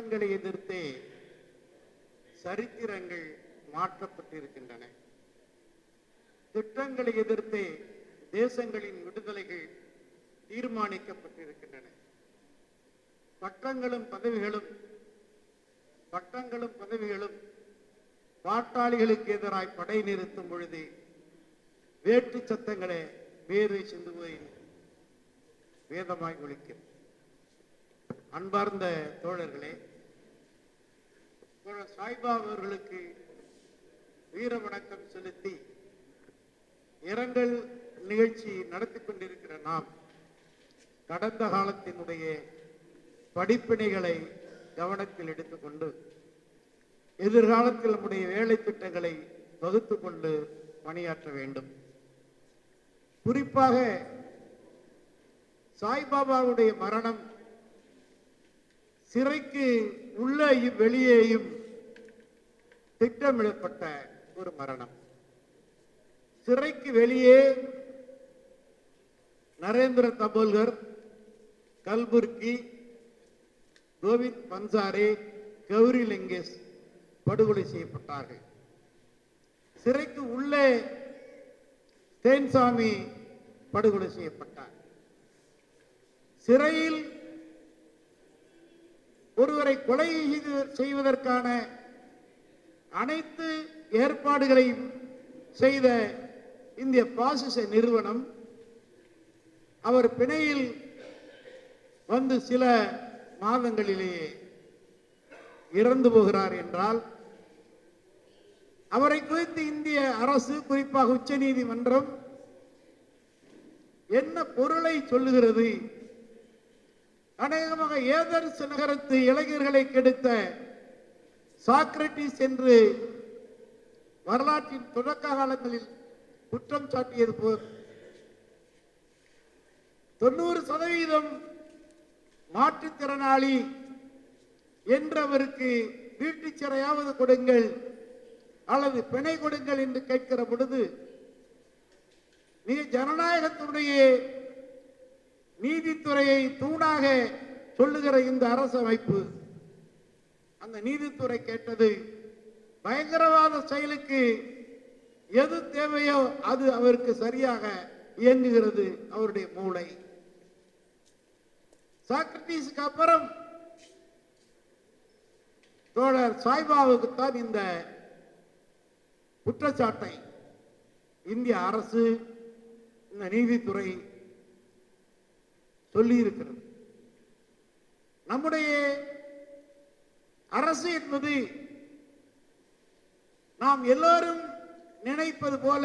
திட்டங்களை எதிர்த்தே சரித்திரங்கள் மாற்றப்பட்டிருக்கின்றன. திட்டங்களை எதிர்த்தே தேசங்களின் விடுதலைகள் தீர்மானிக்கப்பட்டிருக்கின்றன. பட்டங்களும் பதவிகளும் பாட்டாளிகளுக்கு எதிராய் படை நிறுத்தும் பொழுது வேட்டு சத்தங்களே வேறு சிந்துவையில் வேதமாய் ஒலிக்கிறது. அன்பார்ந்த தோழர்களே, சாய்பா அவர்களுக்கு வீர வணக்கம் செலுத்தி இரங்கல் நிகழ்ச்சி நடத்தி கொண்டிருக்கிற நாம் கடந்த காலத்தினுடைய படிப்பினைகளை கவனத்தில் எடுத்துக்கொண்டு எதிர்காலத்தில் நம்முடைய வேலை திட்டங்களை வகுத்துக் கொண்டு பணியாற்ற வேண்டும். குறிப்பாக சாய்பாபாவுடைய மரணம் சிறைக்கு உள்ளேயும் வெளியேயும் திட்டமிடப்பட்ட ஒரு மரணம். சிறைக்கு வெளியே நரேந்திர தபோல்கர், கல்புர்கி, கோவிந்த் பன்சாரே, கௌரி லங்கேஷ் படுகொலை செய்யப்பட்டார்கள். சிறைக்கு உள்ளே தேன்சாமி படுகொலை செய்யப்பட்டார். சிறையில் ஒருவரை கொலை செய்வதற்கான அனைத்து ஏற்பாடுகளையும் செய்த இந்திய பாசிச நிறுவனம் அவர் பிணையில் வந்து சில மாதங்களிலேயே இறந்து போகிறார் என்றால் அவரை குறித்து இந்திய அரசு, குறிப்பாக உச்ச நீதிமன்றம் என்ன பொருளை சொல்லுகிறது? அநேகமாக ஏதென்ஸ் நகரத்து இளைஞர்களை கெடுத்த சாக்ரட்டிஸ் என்று வரலாற்றின் தொடக்க காலங்களில் குற்றம் சாட்டியது போல் 90% மாற்றுத்திறனாளி என்றவருக்கு வீட்டுச் சிறையாவது கொடுங்கள் அல்லது பிணை கொடுங்கள் என்று கேட்கிற பொழுது ஜனநாயகத்துடைய நீதித்துறையை தூணாக சொல்லுகிற இந்த அரசமைப்பு அந்த நீதித்துறை கேட்டது பயங்கரவாத செயலுக்கு எது தேவையோ அது அவருக்கு சரியாக இயங்குகிறது. அவருடைய மூளை சாக்ரட்டிஸுக்கு அப்புறம் தோழர் சாய்பாவுக்குத்தான் இந்த குற்றச்சாட்டை இந்திய அரசு, இந்த நீதித்துறை சொல்லி இருக்கிறது. நம்முடைய அரசு என்பது நாம் எல்லோரும் நினைப்பது போல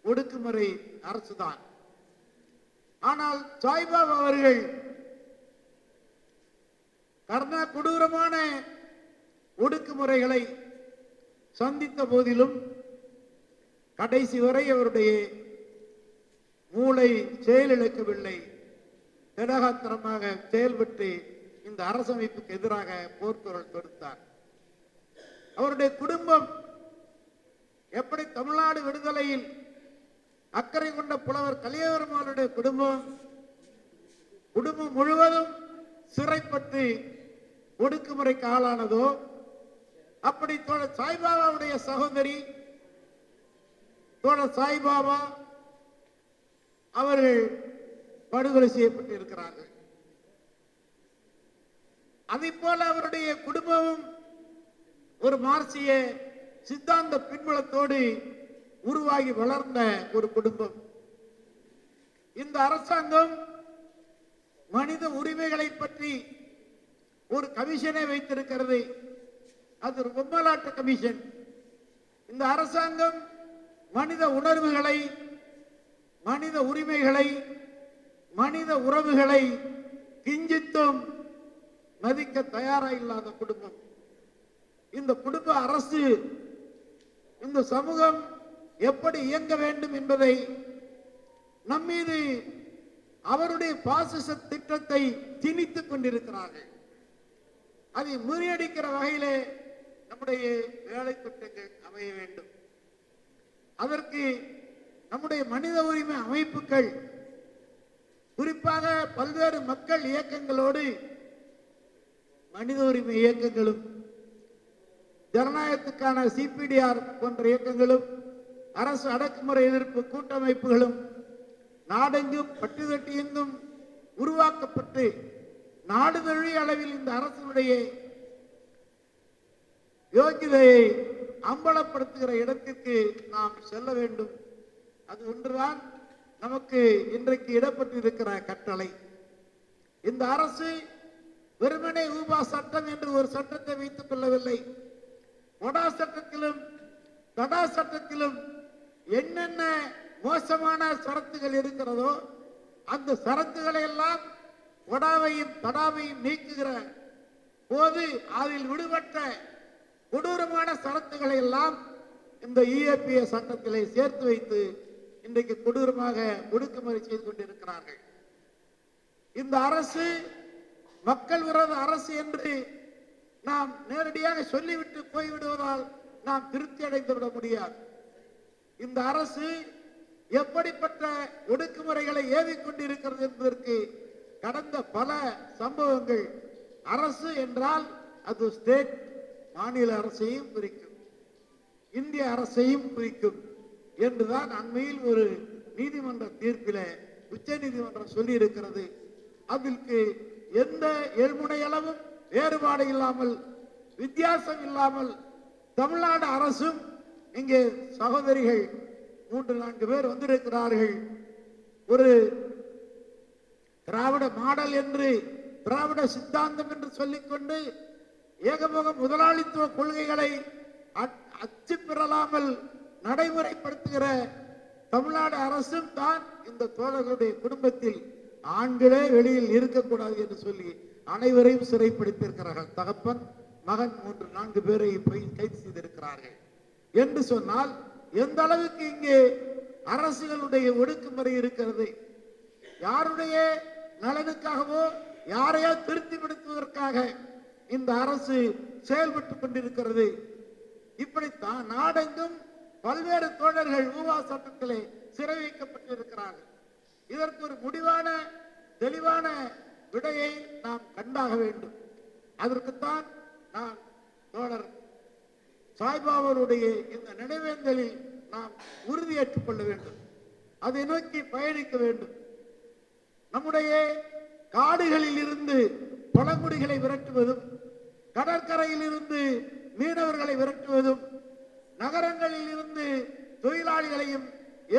ஒடுக்குமுறை அரசுதான். ஆனால் சாய்பாபா அவர்கள் கொடூரமான ஒடுக்குமுறைகளை சந்தித்த போதிலும் கடைசி வரை அவருடைய மூளை செயலிழக்கவில்லை. திடகாத்திரமாக செயல்பட்டு இந்த அரசமைப்புக்கு எதிராக போர்க்குரல் தொடுத்தார். அவருடைய குடும்பம் எப்படி தமிழ்நாடு விடுதலையில் அக்கறை கொண்ட புலவர் கலியபெருமானுடைய குடும்பம் முழுவதும் சிறைப்பட்டு ஒடுக்குமுறைக்கு ஆளானதோ அப்படி தோழர் சாய்பாபாவுடைய சகோதரி தோழர் சாய்பாபா அவர்கள் படுகொலை செய்யப்பட்டு இருக்கிறார்கள். அதை போல அவருடைய குடும்பமும் ஒரு மார்க்சிய சித்தாந்த பின்புலத்தோடு உருவாகி வளர்ந்த ஒரு குடும்பம். இந்த அரசாங்கம் மனித உரிமைகளை பற்றி ஒரு கமிஷனை வைத்திருக்கிறது. அது பொம்மலாட்ட கமிஷன். இந்த அரசாங்கம் மனித உணர்வுகளை, மனித உரிமைகளை, மனித உறவுகளை கிஞ்சித்தும் மதிக்க தயாராக இல்லாத குடும்பம். இந்த குடும்ப அரசு, இந்த சமூகம் எப்படி இயங்க வேண்டும் என்பதை நம்மீது அவருடைய பாசிச திட்டத்தை திணித்துக் கொண்டிருக்கிறார்கள். அதை முறியடிக்கிற வகையிலே நம்முடைய வேலை திட்டங்கள் அமைய வேண்டும். அதற்கு நம்முடைய மனித உரிமை அமைப்புகள், குறிப்பாக பல்வேறு மக்கள் இயக்கங்களோடு மனித உரிமை இயக்கங்களும், ஜனநாயகத்துக்கான சிபிடிஆர் போன்ற இயக்கங்களும், அரசு அடக்குமுறை எதிர்ப்பு கூட்டமைப்புகளும் நாடெங்கும் பட்டுதட்டி எங்கும் உருவாக்கப்பட்டு நாடு தழுவிய அளவில் இந்த அரசினுடைய யோகிதையை அம்பலப்படுத்துகிற இடத்திற்கு நாம் செல்ல வேண்டும். அது ஒன்றுதான் நமக்கு இன்றைக்கு இடப்பட்டிருக்கிற கட்டளை. இந்த அரசு வெறுமனே ஊபா சட்டம் என்று ஒரு சட்டத்தை வைத்துக் கொள்ளவில்லை. ஒடா சட்டத்திலும் தடா சட்டத்திலும் என்னென்ன மோசமான சரத்துகள் இருக்கிறதோ அந்த சரத்துகளை எல்லாம் ஒடாவையும் தடாவையும் நீக்குகிற போது அதில் விடுபட்ட கொடூரமான சரத்துகளை எல்லாம் இந்த EAPS சட்டத்திலே சேர்த்து வைத்து இன்றைக்கு கொடூரமாக ஒடுக்குமுறை செய்து கொண்டிருக்கிறார்கள். இந்த அரசு மக்கள் விரோத அரசு என்று நாம் நேரடியாக சொல்லிவிட்டு போய்விடுவதால் நாம் திருப்தி அடைந்து விட முடியாது. இந்த அரசு எப்படிப்பட்ட ஒடுக்குமுறைகளை ஏவிக்கொண்டிருக்கிறது என்பதற்கு கடந்த பல சம்பவங்கள். அரசு என்றால் அது ஸ்டேட், மாநில அரசையும் குறிக்கும், இந்திய அரசையும் குறிக்கும் என்றுதான் அண்மையில் ஒரு நீதிமன்ற தீர்ப்பில் உச்ச நீதிமன்றம் சொல்லி இருக்கிறது. அதற்கு எந்த எழுமுனையளவும் வேறுபாடு இல்லாமல், வித்தியாசம் இல்லாமல் தமிழ்நாடு அரசும், இங்கே சகோதரிகள் 3-4 பேர் வந்திருக்கிறார்கள், ஒரு திராவிட மாடல் என்று, திராவிட சித்தாந்தம் என்று சொல்லிக்கொண்டு ஏகமுக முதலாளித்துவ கொள்கைகளை அச்சு பெறலாமல் நடைமுறைப்படுத்துகிற தமிழ்நாடு அரசும் தான் இந்த தோழர்களுடைய குடும்பத்தில் ஆண்களே வெளியில் இருக்கக்கூடாது என்று சொல்லி அனைவரையும் சிறைப்படுத்தியிருக்கிறார்கள். தகப்பன், மகன் 3-4 பேரை கைது செய்திருக்கிறார்கள் என்று சொன்னால் எந்த அளவுக்கு இங்கே அரசுகளுடைய ஒடுக்குமுறை இருக்கிறது. யாருடைய நலனுக்காகவோ யாரையோ திருப்திப்படுத்துவதற்காக இந்த அரசு செயல்பட்டுக் கொண்டிருக்கிறது. இப்படித்தான் நாடெங்கும் பல்வேறு தோழர்கள் ஊவா சட்டத்திலே சிறை வைக்கப்பட்டிருக்கிறார்கள். இதற்கு ஒரு முடிவான தெளிவான விடையை நாம் கண்டாக வேண்டும். அதற்குத்தான் நான் தோழர் சாய்பாபாவுடைய இந்த நினைவேந்தலில் நாம் உறுதியேற்றுக் கொள்ள வேண்டும். அதை நோக்கி பயணிக்க வேண்டும். நம்முடைய காடுகளில் இருந்து பழங்குடிகளை விரட்டுவதும், கடற்கரையில் இருந்து மீனவர்களை விரட்டுவதும், நகரங்களில் இருந்து தொழிலாளிகளையும்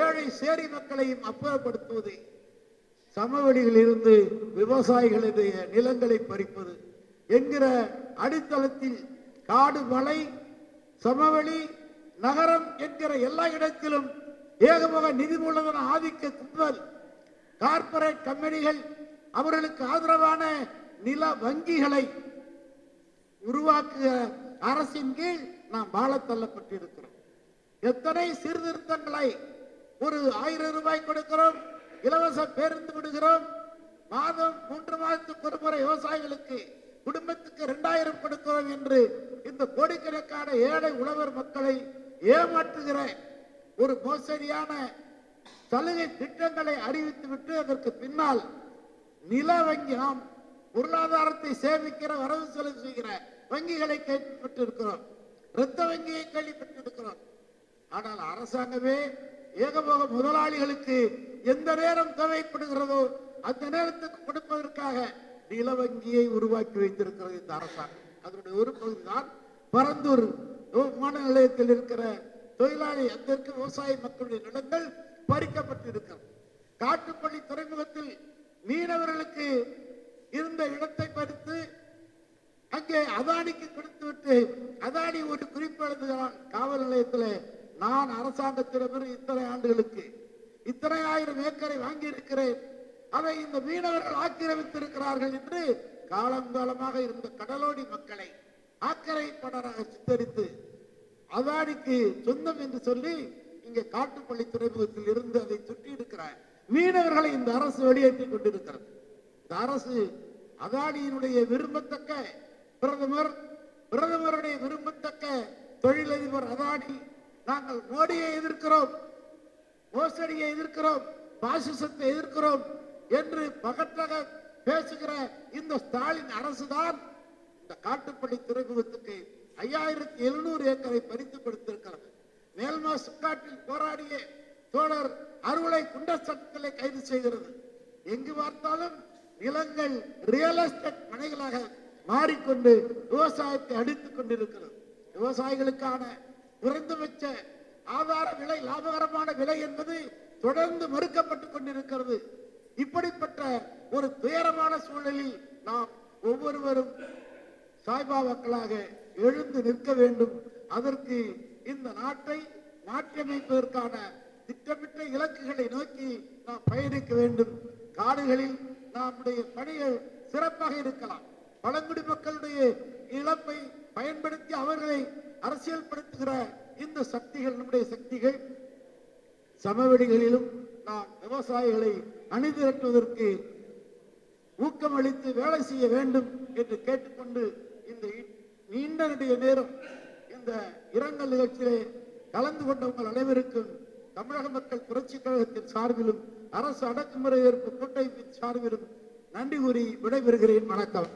ஏழை சேரி மக்களையும் அப்புறப்படுத்துவது, சமவெளிகளில் இருந்து விவசாயிகளுடைய நிலங்களை பறிப்பது என்கிற அடித்தளத்தில் காடு, மலை, சமவெளி, நகரம் என்கிற எல்லா இடத்திலும் ஏகமுக நிதி மூலதன ஆதிக்க கும்பல், கார்ப்பரேட் கம்பெனிகள், அவர்களுக்கு ஆதரவான நில வங்கிகளை உருவாக்குகிற அரசின் கீழ் நாம் வாழ தள்ளப்பட்டிருக்கிறோம். எத்தனை சீர்திருத்தங்களை, ஒரு 1000 ரூபாய் கொடுக்கிறோம், இலவச பேருந்து விடுகிறோம், மாதம் 3 மாதத்துக்கு ஒரு முறை விவசாயிகளுக்கு குடும்பத்துக்கு 2000 கொடுக்கிறோம் என்று இந்த கோடிக்கணக்கான ஏழை உழவர் மக்களை ஏமாற்றுகிற ஒரு மோசடியான சலுகை திட்டங்களை அறிவித்துவிட்டு அதற்கு பின்னால் நில வங்கி, நாம் பொருளாதாரத்தை சேமிக்கிற, வரவு செலவு செய்கிற வங்கிகளை கேள்விப்பட்டிருக்கிறோம், இரத்த வங்கியை கேள்விப்பட்டிருக்கிறோம். ஆனால் அரசாங்கமே ஏகபோக முதலாளிகளுக்கு எந்த நேரம் தேவைப்படுகிறதோ அந்த நேரத்துக்கு கொடுப்பதற்காக நில வங்கியை உருவாக்கி வைத்திருக்கிறது இந்த அரசாங்கம். அதனுடைய ஒரு பகுதிதான் பரந்தூர் விமான நிலையத்தில் இருக்கிற தொழிலாளி, அதற்கு விவசாய மக்களுடைய நிலங்கள் பறிக்கப்பட்டிருக்கிறது. காட்டுப்பள்ளி துறைமுகத்தில் மீனவர்களுக்கு இருந்த இடத்தை பறித்து அங்கே அதானிக்கு கொடுத்துவிட்டு, அதானி ஒரு குறிப்பு எழுதுகிறான் காவல் நிலையத்தில், நான் அரசாங்கத்திடமிருந்து இத்தனை ஆண்டுகளுக்கு இத்தனை 1000 ஏக்கரை வாங்கி இருக்கிறேன், அதை இந்த மீனவர்கள் ஆக்கிரமித்திருக்கிறார்கள் என்று காலங்காலமாக இருந்த கடலோடி மக்களை ஆக்கிரமிப்பாளராக சித்தரித்து அதானிக்கு சொந்தம் என்று சொல்லி இங்கே காட்டுப்பள்ளி துறைமுகத்தில் இருந்து அதை சுற்றி இருக்கிறார் மீனவர்களை இந்த அரசு வெளியேற்றிக் கொண்டிருக்கிறது. இந்த அரசு அதானியினுடைய விரும்பத்தக்க பிரதமருடைய விரும்பத்தக்க தொழிலதிபர் அதானி, நாங்கள் மோடியை எதிர்க்கிறோம், மோசடியை எதிர்க்கிறோம், பாசிசத்தை எதிர்க்கிறோம் என்று பகட்டாக பேசுகிற இந்த ஸ்டாலின் அரசுதான் இந்த காட்டுப்பள்ளி துறைமுகத்துக்கு 5700 ஏக்கரை பறித்து கொடுத்திருக்கிறது. மேல்மா சுக்காட்டில் போராடிய தோழர் அறுவலை குண்டர் சட்டங்களை கைது செய்கிறது. எங்கு பார்த்தாலும் நிலங்கள் ரியல் எஸ்டேட் மனைகளாக மாறிக்கொண்டு விவசாயத்தை அடித்துக் கொண்டிருக்கிறது. விவசாயிகளுக்கான குறைந்தபட்ச ஆதார விலை, லாபகரமான விலை என்பது தொடர்ந்து மறுக்கப்பட்டுக் கொண்டிருக்கிறது. இப்படிப்பட்ட ஒரு துயரமான சூழலில் நாம் ஒவ்வொருவரும் சாய்பா மக்களாக எழுந்து நிற்க வேண்டும். அதற்கு இந்த நாட்டை மாற்றியமைப்பதற்கான திட்டமிட்ட இலக்குகளை நோக்கி நாம் பயணிக்க வேண்டும். காடுகளில் நம்முடைய பணிகள் சிறப்பாக இருக்கலாம். பழங்குடி மக்களுடைய இழப்பை பயன்படுத்தி அவர்களை அரசியல்படுத்துகிற இந்த சக்திகள், நம்முடைய சக்திகள், சமவெளிகளிலும் நாம் விவசாயிகளை அணிதிரட்டுவதற்கு ஊக்கமளித்து வேலை செய்ய வேண்டும் என்று கேட்டுக்கொண்டு இந்த நீண்ட நெடிய நேரம் இந்த இரங்கல் நிகழ்ச்சியிலே கலந்து கொண்ட உங்கள் அனைவருக்கும் தமிழக மக்கள் புரட்சி கழகத்தின் சார்பிலும் அரசு அடக்குமுறை எதிர்ப்பு கூட்டமைப்பின் சார்பிலும் நன்றி கூறி விடைபெறுகிறேன். வணக்கம்.